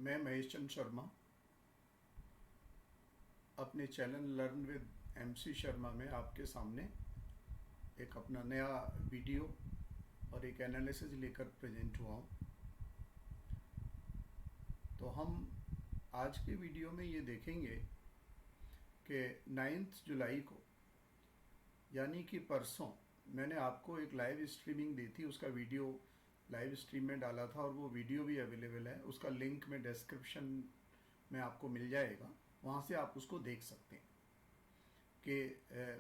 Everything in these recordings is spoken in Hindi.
मैं महेश चंद शर्मा अपने channel learn with MC Sharma में आपके सामने एक अपना नया वीडियो और एक एनालिसिस लेकर प्रेजेंट हुआ हूँ। तो हम आज के वीडियो में ये देखेंगे कि 9 जुलाई को यानी कि परसों मैंने आपको एक लाइव स्ट्रीमिंग दी थी, उसका वीडियो लाइव स्ट्रीम में डाला था और वो वीडियो भी अवेलेबल है। उसका लिंक में डिस्क्रिप्शन में आपको मिल जाएगा, वहाँ से आप उसको देख सकते हैं कि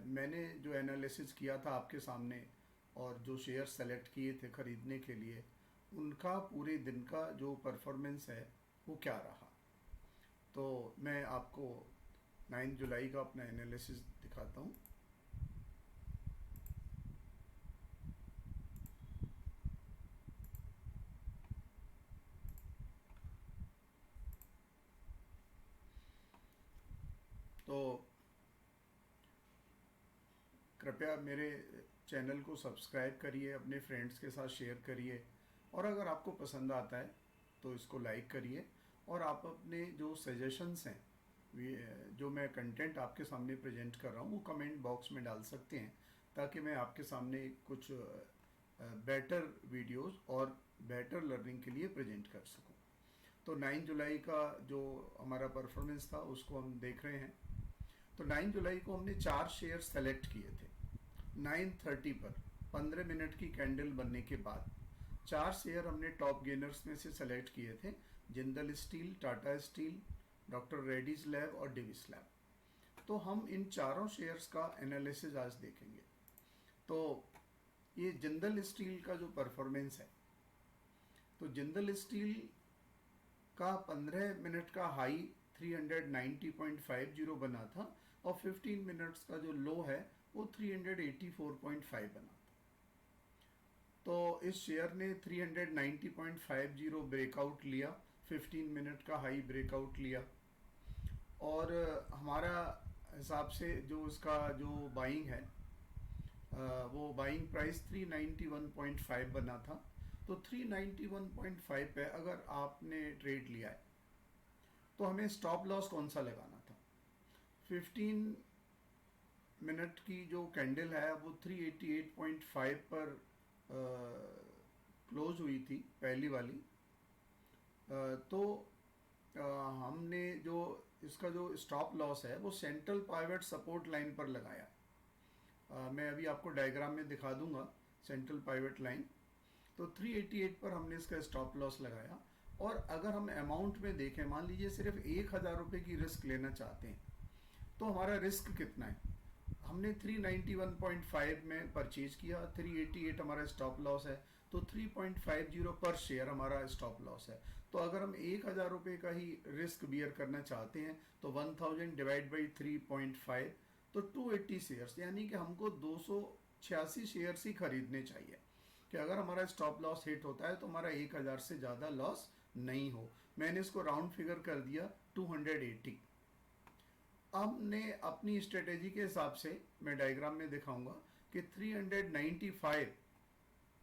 मैंने जो एनालिसिस किया था आपके सामने और जो शेयर सेलेक्ट किए थे ख़रीदने के लिए, उनका पूरे दिन का जो परफॉर्मेंस है वो क्या रहा। तो मैं आपको 9 जुलाई का अपना एनालिसिस दिखाता हूँ। तो कृपया मेरे चैनल को सब्सक्राइब करिए, अपने फ्रेंड्स के साथ शेयर करिए और अगर आपको पसंद आता है तो इसको लाइक करिए। और आप अपने जो सजेशंस हैं, जो मैं कंटेंट आपके सामने प्रेजेंट कर रहा हूँ, वो कमेंट बॉक्स में डाल सकते हैं ताकि मैं आपके सामने कुछ बेटर वीडियोस और बेटर लर्निंग के लिए प्रेजेंट कर सकूँ। तो 9 जुलाई का जो हमारा परफॉर्मेंस था उसको हम देख रहे हैं। तो 9 जुलाई को हमने 4 शेयर सेलेक्ट किए थे। 9:30 पर 15 मिनट की कैंडल बनने के बाद 4 शेयर हमने टॉप गेनर्स में से सेलेक्ट किए थे: Jindal steel, Tata steel, doctor Reddy's lab और डिविस लैब। तो हम इन चारों शेयर्स का एनालिसिस आज देखेंगे। तो ये जिंदल स्टील का जो परफॉर्मेंस है, तो जिंदल स्टील का 15 मिनट का हाई 390.50 बना था और 15 मिनट्स का जो लो है वो 384.5 बना था। तो इस शेयर ने 390.50 ब्रेकआउट लिया, 15 मिनट का हाई ब्रेकआउट लिया और हमारा हिसाब से जो इसका जो बाइंग है, वो बाइंग प्राइस 391.5 बना था। तो 391.5 पे अगर आपने ट्रेड लिया है तो हमें स्टॉप लॉस कौन सा लगाना था। 15 मिनट की जो कैंडल है वो 388.5 पर क्लोज हुई थी, पहली वाली। तो हमने जो इसका जो स्टॉप लॉस है वो सेंट्रल पाइवट सपोर्ट लाइन पर लगाया। मैं अभी आपको डायग्राम में दिखा दूंगा सेंट्रल पाइवट लाइन। तो 388 पर हमने इसका स्टॉप लॉस लगाया। और अगर हम अमाउंट में देखें, मान लीजिए सिर्फ 1,000 रुपये की रिस्क लेना चाहते हैं, तो हमारा रिस्क कितना है। हमने 391.5 में परचेज किया, 388 हमारा स्टॉप लॉस है, तो 3.50 पर शेयर हमारा स्टॉप लॉस है। तो अगर हम 1,000 रुपये का ही रिस्क बियर करना चाहते हैं तो 1000 डिवाइड बाई 3.5, तो 280 शेयर्स, यानी कि हमको 286 शेयर्स ही खरीदने चाहिए कि अगर हमारा स्टॉप लॉस हिट होता है तो हमारा 1,000 से ज़्यादा लॉस नहीं हो। मैंने इसको राउंड फिगर कर दिया 280। हमने अपनी स्ट्रेटेजी के हिसाब से, मैं डायग्राम में दिखाऊंगा कि 395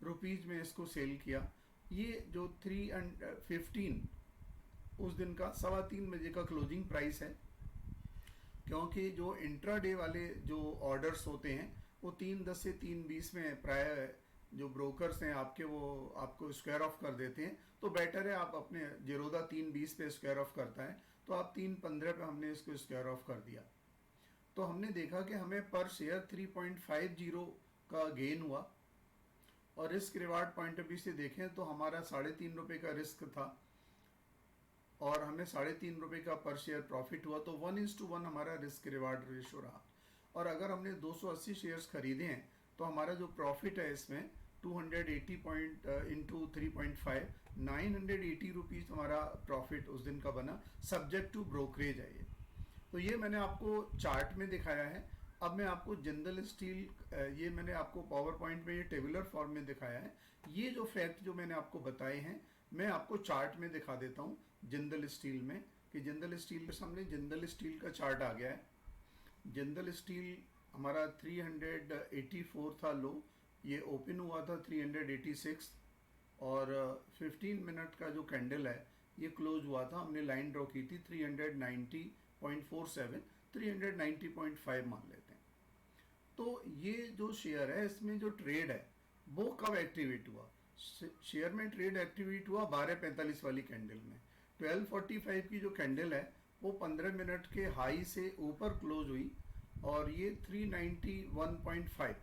रुपीज़ में इसको सेल किया। ये जो 315 उस दिन का 3:15 बजे का क्लोजिंग प्राइस है, क्योंकि जो इंट्राडे वाले जो ऑर्डर्स होते हैं वो 3:10 से 3:20 में प्राय जो ब्रोकर्स हैं आपके, वो आपको स्क्वायर ऑफ कर देते हैं। तो बेटर है आप अपने, जीरोदा 3:20 पे स्क्वायर ऑफ करता है, तो आप 3:15 पे हमने इसको स्क्वायर ऑफ कर दिया। तो हमने देखा कि हमें पर शेयर 3.50 का गेन हुआ। और risk reward point of view से देखें तो हमारा 3.5 का रिस्क था और हमें 3.5 रुपये का पर शेयर प्रॉफिट हुआ। तो 1:1 हमारा रिस्क रिवार्ड रेशो रहा। और अगर हमने 280 शेयर्स खरीदे हैं तो हमारा जो प्रॉफिट है इसमें 280 पॉइंट इंटू 3.5, 980 रुपीज़ हमारा प्रॉफिट उस दिन का बना, सब्जेक्ट टू ब्रोकरेज है ये। तो ये मैंने आपको चार्ट में दिखाया है। अब मैं आपको जिंदल स्टील, ये मैंने आपको पावर पॉइंट में ये टेबुलर फॉर्म में दिखाया है। ये जो फैक्ट जो मैंने आपको बताए हैं मैं आपको चार्ट में दिखा देता हूँ जिंदल स्टील में, कि जिंदल स्टील के सामने जिंदल स्टील का चार्ट आ गया है। जिंदल स्टील हमारा 384 था लो, ये ओपन हुआ था 386 और 15 मिनट का जो कैंडल है ये क्लोज हुआ था, हमने लाइन ड्रॉ की थी 390.47, 390.5 मान लेते हैं। तो ये जो शेयर है इसमें जो ट्रेड है वो कब एक्टिवेट हुआ? शेयर में ट्रेड एक्टिवेट हुआ 12:45 वाली कैंडल में। 12:45 की जो कैंडल है वो 15 मिनट के हाई से ऊपर क्लोज हुई और ये 391.5,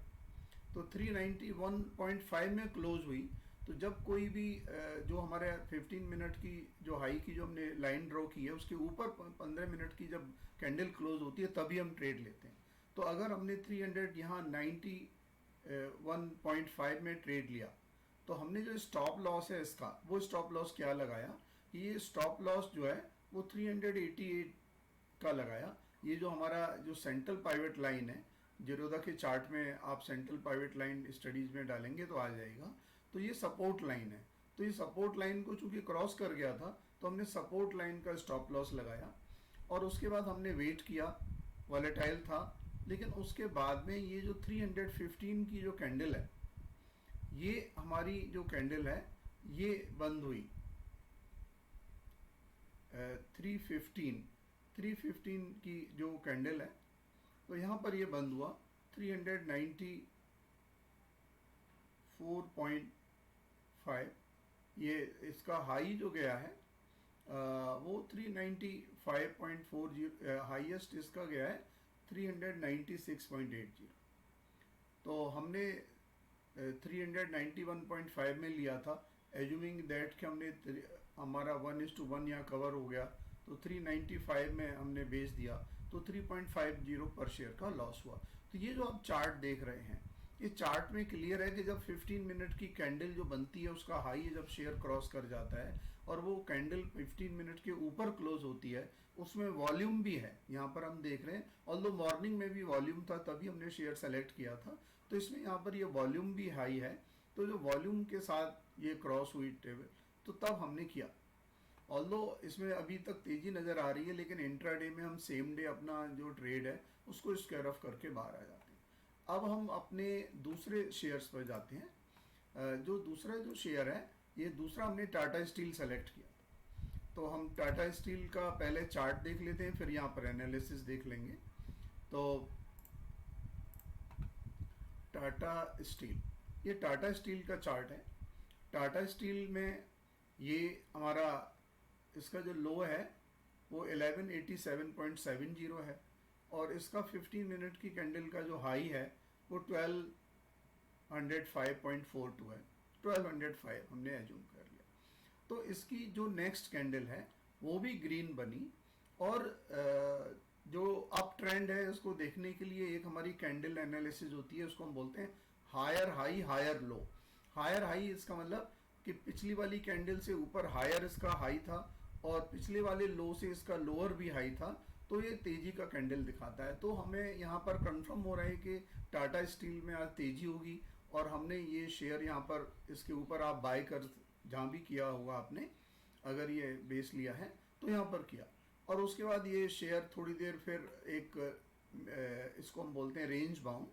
तो 391.5 में क्लोज हुई। तो जब कोई भी जो हमारे 15 मिनट की जो हाई की जो हमने लाइन ड्रॉ की है उसके ऊपर 15 मिनट की जब कैंडल क्लोज होती है तभी हम ट्रेड लेते हैं। तो अगर हमने 300 यहाँ 91.5 में ट्रेड लिया तो हमने जो स्टॉप लॉस है इसका, वो स्टॉप लॉस क्या लगाया कि ये स्टॉप लॉस जो है वो 388 का लगाया। ये जो हमारा जो सेंट्रल पाइवट लाइन है, जीरोधा के चार्ट में आप सेंट्रल पाइवट लाइन स्टडीज में डालेंगे तो आ जाएगा। तो ये सपोर्ट लाइन है, तो ये सपोर्ट लाइन को चूंकि क्रॉस कर गया था तो हमने सपोर्ट लाइन का स्टॉप लॉस लगाया और उसके बाद हमने वेट किया, वॉलेटाइल था। लेकिन उसके बाद में ये जो 315 की जो कैंडल है, ये हमारी जो कैंडल है ये बंद हुई 315 की जो कैंडल है, तो यहाँ पर ये बंद हुआ 394.5। ये इसका हाई जो गया है वो 395.40, हाईएस्ट इसका गया है 396.80। तो हमने 391.5 में लिया था, एज्यूमिंग दैट कि हमने हमारा 1:1 यहाँ कवर हो गया, तो 395 में हमने बेच दिया, तो 3.50 पर शेयर का लॉस हुआ। तो ये जो आप चार्ट देख रहे हैं, ये चार्ट में क्लियर है कि जब 15 मिनट की कैंडल जो बनती है उसका हाई जब शेयर क्रॉस कर जाता है और वो कैंडल 15 मिनट के ऊपर क्लोज होती है, उसमें वॉल्यूम भी है, यहाँ पर हम देख रहे हैं। ऑल्दो मॉर्निंग में भी वॉल्यूम था तभी हमने शेयर सेलेक्ट किया था, तो इसमें यहाँ पर ये वॉल्यूम भी हाई है। तो जो वॉल्यूम के साथ ये क्रॉस हुई टेबल, तो तब हमने किया। ऑल्दो इसमें अभी तक तेजी नज़र आ रही है, लेकिन इंट्राडे में हम सेम डे अपना जो ट्रेड है उसको स्क्वायर ऑफ करके बाहर आ जाते हैं। अब हम अपने दूसरे शेयर्स पर जाते हैं। जो दूसरा जो शेयर है, ये दूसरा हमने टाटा स्टील सेलेक्ट किया। तो हम टाटा स्टील का पहले चार्ट देख लेते हैं, फिर यहाँ पर एनालिसिस देख लेंगे। तो टाटा स्टील, ये टाटा स्टील का चार्ट है। टाटा स्टील में ये हमारा इसका जो लो है वो 1187.70 है और इसका 15 मिनट की कैंडल का जो हाई है वो 1205.42 है। 1205 हमने एज्यूम कर लिया। तो इसकी जो नेक्स्ट कैंडल है वो भी ग्रीन बनी और जो अप ट्रेंड है उसको देखने के लिए एक हमारी कैंडल एनालिसिस होती है, उसको हम बोलते हैं higher high higher low. Higher high इसका मतलब कि पिछली वाली कैंडल से ऊपर हायर इसका हाई था और पिछले वाले लो से इसका लोअर भी हाई था, तो ये तेजी का कैंडल दिखाता है। तो हमें यहाँ पर कंफर्म हो रहा है कि टाटा स्टील में आज तेजी होगी और हमने ये शेयर यहाँ पर इसके ऊपर आप बाय कर जहाँ भी किया होगा आपने, अगर ये बेस लिया है तो यहाँ पर किया और उसके बाद ये शेयर थोड़ी देर फिर एक इसको हम बोलते हैं रेंज बाउंड,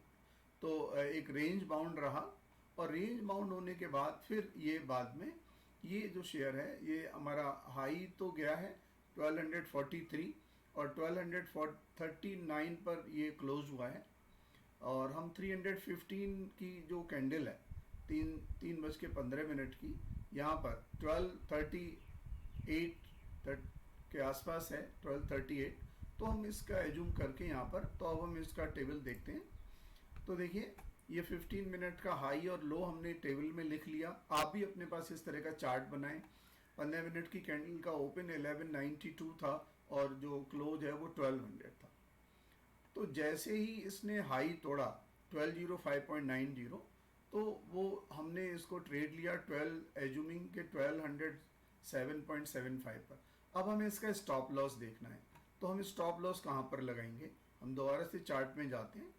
तो एक रेंज बाउंड रहा और रेंज बाउंड होने के बाद फिर ये बाद में ये जो शेयर है ये हमारा हाई तो गया है 1243 और 1239 पर ये क्लोज हुआ है और हम 315 की जो कैंडल है 3:15 की, यहाँ पर 1238 के आसपास है, 1238। तो हम इसका एज्यूम करके यहाँ पर, तो अब हम इसका टेबल देखते हैं। तो देखिए ये 15 मिनट का हाई और लो हमने टेबल में लिख लिया। आप भी अपने पास इस तरह का चार्ट बनाएं। 15 मिनट की कैंडल का ओपन 1192 था और जो क्लोज है वो 1200 था। तो जैसे ही इसने हाई तोड़ा 1205.90, तो वो हमने इसको ट्रेड लिया 12 एज्यूमिंग के 1207.75 पर। अब हमें इसका स्टॉप लॉस देखना है, तो हम स्टॉप लॉस कहाँ पर लगाएंगे? हम दोबारा से चार्ट में जाते हैं।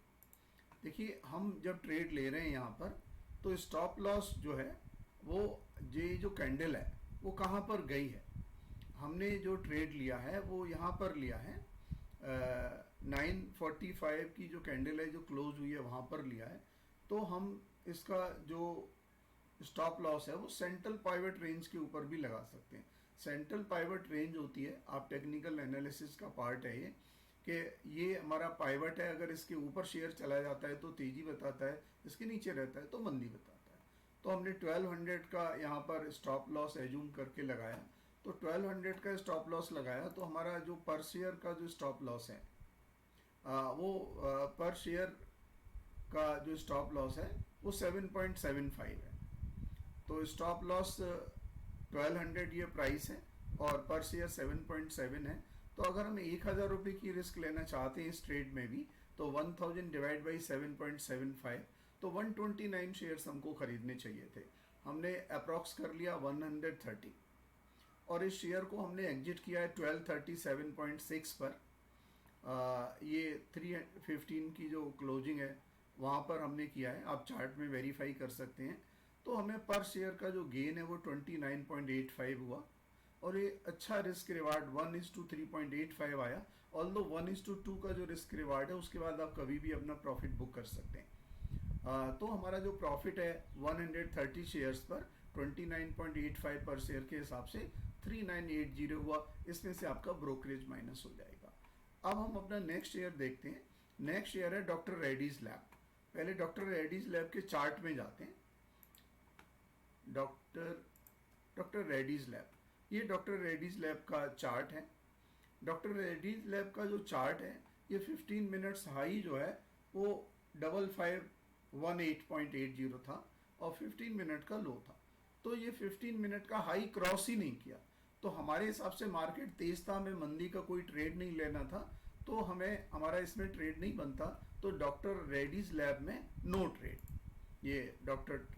देखिए हम जब ट्रेड ले रहे हैं यहाँ पर, तो स्टॉप लॉस जो है वो ये जो कैंडल है वो कहाँ पर गई है। हमने जो ट्रेड लिया है वो यहाँ पर लिया है 945 की जो कैंडल है जो क्लोज हुई है वहाँ पर लिया है। तो हम इसका जो स्टॉप लॉस है वो सेंट्रल पाइवट रेंज के ऊपर भी लगा सकते हैं। सेंट्रल पाइवट रेंज होती है, आप टेक्निकल एनालिसिस का पार्ट है ये, कि ये हमारा पाइवट है, अगर इसके ऊपर शेयर चला जाता है तो तेजी बताता है, इसके नीचे रहता है तो मंदी बताता है। तो हमने 1200 का यहाँ पर स्टॉप लॉस एज्यूम करके लगाया, तो 1200 का स्टॉप लॉस लगाया, तो हमारा जो पर शेयर का जो स्टॉप लॉस है वो पर शेयर का जो स्टॉप लॉस है वो 7.75 है। तो स्टॉप लॉस 1200 ये प्राइस है और पर शेयर 7.7 है। तो अगर हम 1000 रुपये की रिस्क लेना चाहते हैं इस ट्रेड में भी, तो 1000 डिवाइड बाई 7.75, तो 129 शेयर्स हमको खरीदने चाहिए थे। हमने अप्रॉक्स कर लिया 130, और इस शेयर को हमने एग्जिट किया है 1237.6 पर। ये 315 की जो क्लोजिंग है वहाँ पर हमने किया है, आप चार्ट में वेरीफाई कर सकते हैं। तो हमें पर शेयर का जो गेन है वो 29.85 हुआ, और ये अच्छा रिस्क रिवार्ड 1:3.85 आया। ऑल्दो 1:2 का जो रिस्क रिवार्ड है उसके बाद आप कभी भी अपना प्रॉफिट बुक कर सकते हैं। तो हमारा जो प्रॉफिट है 130 शेयर्स पर 29.85 पर शेयर के हिसाब से 3980 हुआ। इसमें से आपका ब्रोकरेज माइनस हो जाएगा। अब हम अपना नेक्स्ट शेयर देखते हैं। नेक्स्ट शेयर है डॉक्टर रेड्डीज लैब। पहले डॉक्टर रेड्डीज लैब के चार्ट में जाते हैं। डॉक्टर रेड्डीज लैब, ये डॉक्टर रेड्डीज लैब का चार्ट है। डॉक्टर रेड्डीज लैब का जो चार्ट है ये 15 मिनट्स हाई जो है वो 5518.80 था और 15 मिनट का लो था। तो ये 15 मिनट का हाई क्रॉस ही नहीं किया, तो हमारे हिसाब से मार्केट तेज था, हमें मंदी का कोई ट्रेड नहीं लेना था, तो हमें हमारा इसमें ट्रेड नहीं बनता। तो डॉक्टर रेड्डीज लैब में नो ट्रेड। ये doctor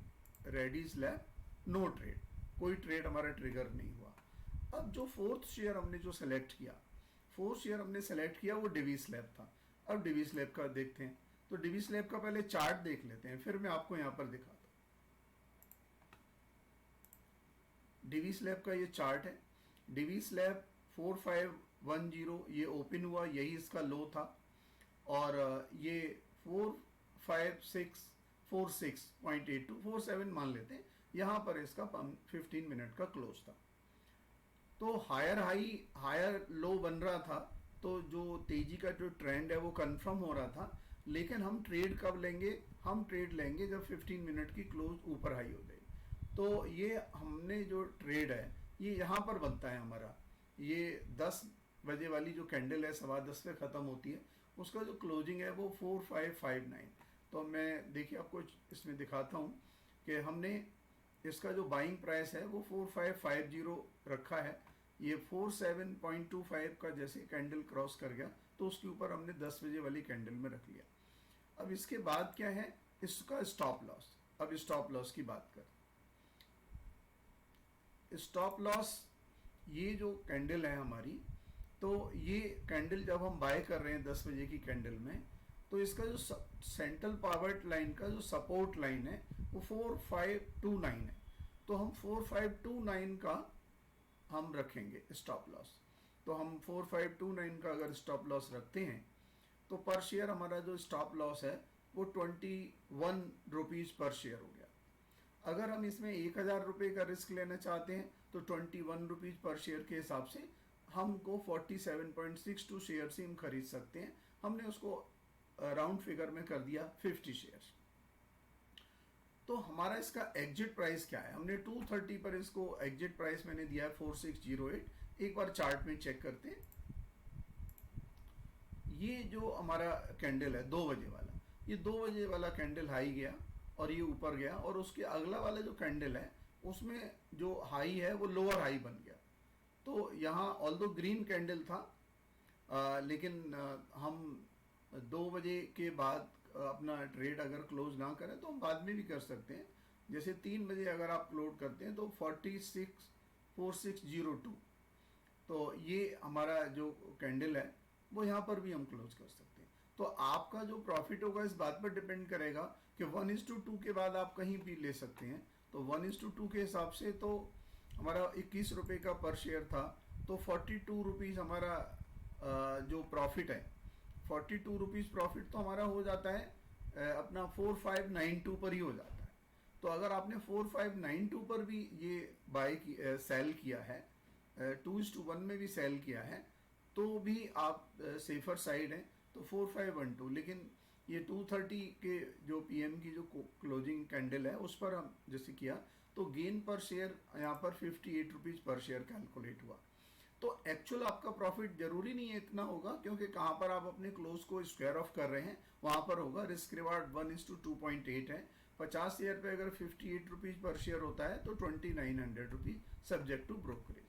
Reddy's lab no trade, कोई ट्रेड हमारा ट्रिगर नहीं हुआ। अब जो फोर्थ शेयर हमने जो सेलेक्ट किया, वो डिवीस लैब था। अब डिवीस लैब का देखते हैं। तो डिवीस लैब का पहले चार्ट देख लेते हैं, फिर मैं आपको यहाँ पर दिखाता हूँ। डिवीस लैब का ये चार्ट है। डिवीस लैब 4510 ये ओपन हुआ, यही इसका लो था, और ये 45646.82 47 मान लेते हैं, यहाँ पर इसका 15 मिनट का क्लोज था। तो हायर हाई हायर लो बन रहा था, तो जो तेजी का जो ट्रेंड है वो कंफर्म हो रहा था। लेकिन हम ट्रेड कब लेंगे? हम ट्रेड लेंगे जब 15 मिनट की क्लोज ऊपर हाई हो जाए। तो ये हमने जो ट्रेड है ये यहाँ पर बनता है हमारा। ये 10 बजे वाली जो कैंडल है 10:15 पे ख़त्म होती है, उसका जो क्लोजिंग है वो 4559। तो मैं देखिए आपको इसमें दिखाता हूँ कि हमने इसका जो बाइंग प्राइस है वो 4550 रखा है। ये 47.25 का जैसे कैंडल क्रॉस कर गया तो उसके ऊपर हमने 10 बजे वाली कैंडल में रख लिया। अब इसके बाद क्या है? इसका स्टॉप लॉस। अब स्टॉप लॉस की बात कर। स्टॉप लॉस, ये जो कैंडल है हमारी, तो ये कैंडल जब हम बाय कर रहे हैं 10 बजे की कैंडल में, तो इसका जो सेंट्रल पावर्ट लाइन का जो सपोर्ट लाइन है वो 4529 है। तो हम 4529 का हम रखेंगे स्टॉप लॉस। तो हम 4529 का अगर स्टॉप लॉस रखते हैं तो पर शेयर हमारा जो स्टॉप लॉस है वो 21 रुपीज़ पर शेयर हो गया। अगर हम इसमें 1000 रुपये का रिस्क लेना चाहते हैं तो 21 रुपीज़ पर शेयर के हिसाब से हमको 47.62 शेयर से हम खरीद सकते हैं। हमने उसको राउंड फिगर में कर दिया 50 शेयर्स। तो हमारा इसका एग्जिट प्राइस क्या है? हमने 230 पर इसको एग्जिट प्राइस मैंने दिया है 4608। एक बार चार्ट में चेक करते हैं। ये जो हमारा कैंडल है 2 बजे वाला, ये 2 बजे वाला कैंडल हाई गया और ये ऊपर गया, और उसके अगला वाला जो कैंडल है उसमें जो हाई है वो लोअर हाई बन गया। तो यहाँ ऑल्दो ग्रीन कैंडल था, लेकिन हम 2 बजे के बाद अपना ट्रेड अगर क्लोज ना करें तो हम बाद में भी कर सकते हैं। जैसे 3 बजे अगर आप क्लोज करते हैं तो 464602, तो ये हमारा जो कैंडल है वो यहाँ पर भी हम क्लोज कर सकते हैं। तो आपका जो प्रॉफिट होगा इस बात पर डिपेंड करेगा कि 1:2 के बाद आप कहीं भी ले सकते हैं। तो 1:2 के हिसाब से तो हमारा 21 रुपये का पर शेयर था, तो 42 रुपीज़ हमारा जो प्रॉफिट है, 42 रुपीज़ प्रॉफिट तो हमारा हो जाता है अपना 4592 पर ही हो जाता है। तो अगर आपने 4592 पर भी ये बाय की सेल किया है 2:1 में भी सेल किया है तो भी आप सेफर साइड हैं। तो 4512, लेकिन ये 230 के जो पीएम की जो क्लोजिंग कैंडल है उस पर हम जैसे किया तो गेन पर शेयर यहाँ पर 58 रुपीज़ पर शेयर कैलकुलेट हुआ। तो एक्चुअल आपका प्रॉफिट जरूरी नहीं है इतना होगा, क्योंकि कहाँ पर आप अपने क्लोज को स्क्वायर ऑफ कर रहे हैं वहाँ पर होगा। रिस्क रिवार्ड 1:2.8 है। 50 शेयर पे अगर 58 रुपीज़ पर शेयर होता है तो 2900 रुपीज़ सब्जेक्ट टू ब्रोकरेज।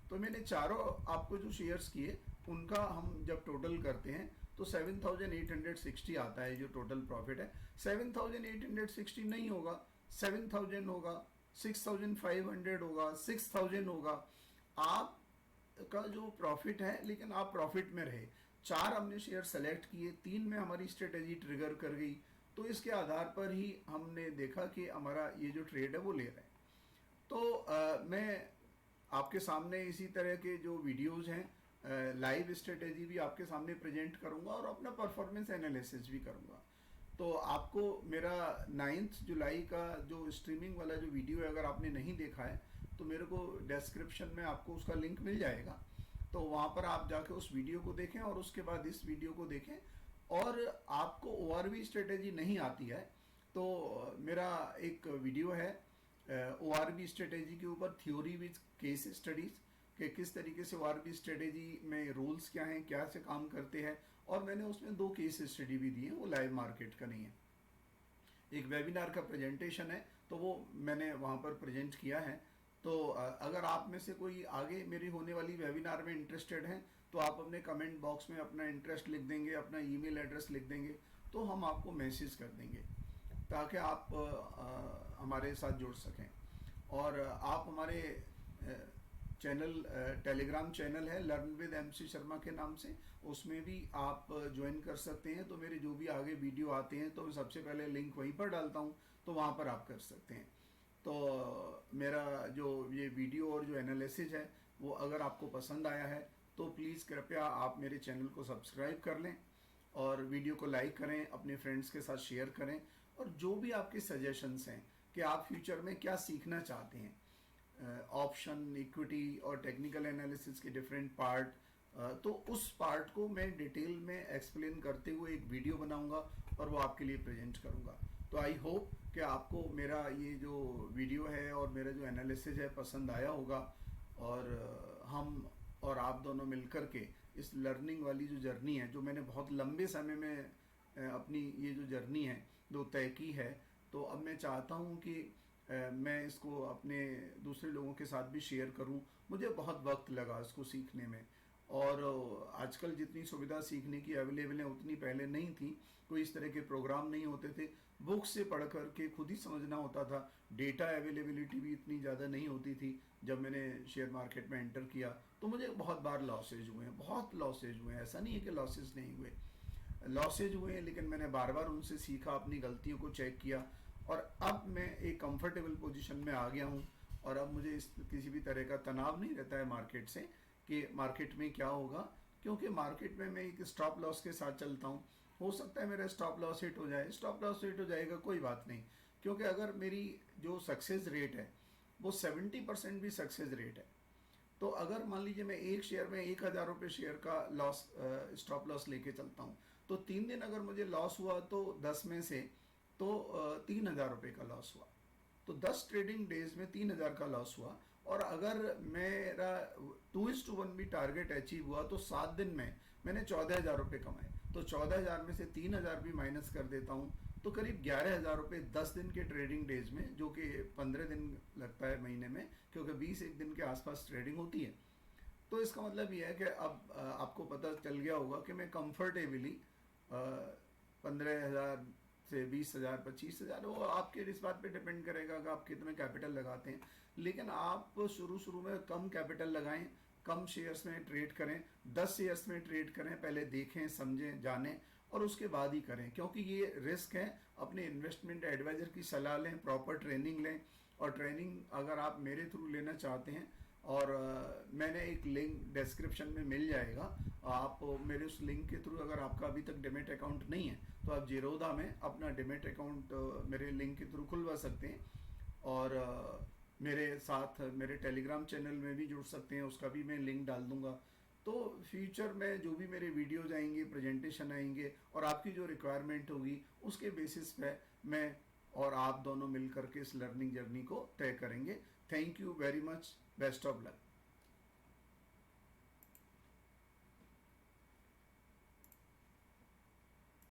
तो मैंने चारों आपको जो शेयर्स किए उनका हम जब टोटल करते हैं तो 7860 आता है जो टोटल प्रॉफिट है। 7860 नहीं होगा, 7000 होगा, 6500 होगा, 6000 होगा। आप का जो प्रॉफिट है, लेकिन आप प्रॉफिट में रहे। 4 हमने शेयर सेलेक्ट किए, 3 में हमारी स्ट्रेटेजी ट्रिगर कर गई, तो इसके आधार पर ही हमने देखा कि हमारा ये जो ट्रेड है वो ले रहा है। तो मैं आपके सामने इसी तरह के जो वीडियोस हैं लाइव स्ट्रेटेजी भी आपके सामने प्रेजेंट करूंगा और अपना परफॉर्मेंस एनालिसिस भी करूंगा। तो आपको मेरा 9 जुलाई का जो स्ट्रीमिंग वाला जो वीडियो है अगर आपने नहीं देखा है तो मेरे को डिस्क्रिप्शन में आपको उसका लिंक मिल जाएगा, तो वहाँ पर आप जाके उस वीडियो को देखें और उसके बाद इस वीडियो को देखें। और आपको ORV स्ट्रेटेजी नहीं आती है तो मेरा एक वीडियो है ORV स्ट्रेटेजी के ऊपर, थ्योरी विद केस स्टडीज, कि किस तरीके से ORV स्ट्रेटेजी में रूल्स क्या हैं, क्या से काम करते हैं। और मैंने उसमें 2 केस स्टडी भी दी है, वो लाइव मार्केट का नहीं है। एक वेबिनार का प्रेजेंटेशन है तो वो मैंने वहाँ पर प्रेजेंट किया है। तो अगर आप में से कोई आगे मेरी होने वाली वेबिनार में इंटरेस्टेड हैं तो आप अपने कमेंट बॉक्स में अपना इंटरेस्ट लिख देंगे, अपना ईमेल एड्रेस लिख देंगे, तो हम आपको मैसेज कर देंगे ताकि आप हमारे साथ जुड़ सकें। और आप हमारे चैनल टेलीग्राम चैनल है लर्न विद MC शर्मा के नाम से, उसमें भी आप ज्वाइन कर सकते हैं। तो मेरे जो भी आगे वीडियो आते हैं तो मैं सबसे पहले लिंक वहीं पर डालता हूँ, तो वहाँ पर आप कर सकते हैं। तो मेरा जो ये वीडियो और जो एनालिसिस है वो अगर आपको पसंद आया है तो प्लीज़ कृपया आप मेरे चैनल को सब्सक्राइब कर लें और वीडियो को लाइक करें, अपने फ्रेंड्स के साथ शेयर करें। और जो भी आपके सजेशंस हैं कि आप फ्यूचर में क्या सीखना चाहते हैं, ऑप्शन, इक्विटी और टेक्निकल एनालिसिस के डिफरेंट पार्ट, तो उस पार्ट को मैं डिटेल में एक्सप्लेन करते हुए एक वीडियो बनाऊंगा और वो आपके लिए प्रेजेंट करूंगा। तो आई होप कि आपको मेरा ये जो वीडियो है और मेरा जो एनालिसिस है पसंद आया होगा, और हम और आप दोनों मिलकर के इस लर्निंग वाली जो जर्नी है, जो मैंने बहुत लंबे समय में अपनी ये जो जर्नी है जो तय की है, तो अब मैं चाहता हूँ कि मैं इसको अपने दूसरे लोगों के साथ भी शेयर करूं। मुझे बहुत वक्त लगा इसको सीखने में, और आजकल जितनी सुविधा सीखने की अवेलेबल है उतनी पहले नहीं थी। कोई इस तरह के प्रोग्राम नहीं होते थे, बुक से पढ़ कर के खुद ही समझना होता था। डेटा अवेलेबिलिटी भी इतनी ज़्यादा नहीं होती थी। जब मैंने शेयर मार्केट में एंटर किया तो मुझे बहुत बार लॉसेज हुए हैं, बहुत लॉसेज हुए हैं। ऐसा नहीं है कि लॉसेज नहीं हुए, लॉसेज हुए हैं, लेकिन मैंने बार बार उनसे सीखा, अपनी गलतियों को चेक किया, और अब मैं एक कंफर्टेबल पोजीशन में आ गया हूँ। और अब मुझे इस किसी भी तरह का तनाव नहीं रहता है मार्केट से कि मार्केट में क्या होगा, क्योंकि मार्केट में मैं एक स्टॉप लॉस के साथ चलता हूँ। हो सकता है मेरा स्टॉप लॉस हिट हो जाए, स्टॉप लॉस हिट हो जाएगा, कोई बात नहीं, क्योंकि अगर मेरी जो सक्सेस रेट है वो 70% भी सक्सेस रेट है, तो अगर मान लीजिए मैं एक शेयर में 1000 रुपये शेयर का लॉस स्टॉप लॉस लेके चलता हूँ, तो 3 दिन अगर मुझे लॉस हुआ तो 10 में से तो 3000 रुपये का लॉस हुआ। तो 10 ट्रेडिंग डेज में 3000 का लॉस हुआ। और अगर मेरा 2:1 भी टारगेट अचीव हुआ तो 7 दिन में मैंने 14,000 रुपये कमाए। तो 14,000 में से 3,000 भी माइनस कर देता हूँ तो करीब 11,000 रुपये 10 दिन के ट्रेडिंग डेज में, जो कि 15 दिन लगता है महीने में, क्योंकि 20 एक दिन के आसपास ट्रेडिंग होती है। तो इसका मतलब ये है कि अब आपको पता चल गया होगा कि मैं कंफर्टेबली 15,000 से 20,000, 25,000, वो आपके इस बात पे डिपेंड करेगा कि आप कितना कैपिटल लगाते हैं। लेकिन आप शुरू में कम कैपिटल लगाएं, कम शेयर्स में ट्रेड करें, 10 शेयर्स में ट्रेड करें, पहले देखें, समझें, जानें और उसके बाद ही करें, क्योंकि ये रिस्क है। अपने इन्वेस्टमेंट एडवाइज़र की सलाह लें, प्रॉपर ट्रेनिंग लें, और ट्रेनिंग अगर आप मेरे थ्रू लेना चाहते हैं, और मैंने एक लिंक डिस्क्रिप्शन में मिल जाएगा, आप मेरे उस लिंक के थ्रू, अगर आपका अभी तक डिमेट अकाउंट नहीं है तो आप जीरोधा में अपना डिमेट अकाउंट मेरे लिंक के थ्रू खुलवा सकते हैं। और मेरे साथ मेरे टेलीग्राम चैनल में भी जुड़ सकते हैं, उसका भी मैं लिंक डाल दूंगा। तो फ्यूचर में जो भी मेरे वीडियोज आएंगे, प्रेजेंटेशन आएंगे, और आपकी जो रिक्वायरमेंट होगी उसके बेसिस पे मैं और आप दोनों मिल करके इस लर्निंग जर्नी को तय करेंगे। Thank you very much, best of luck.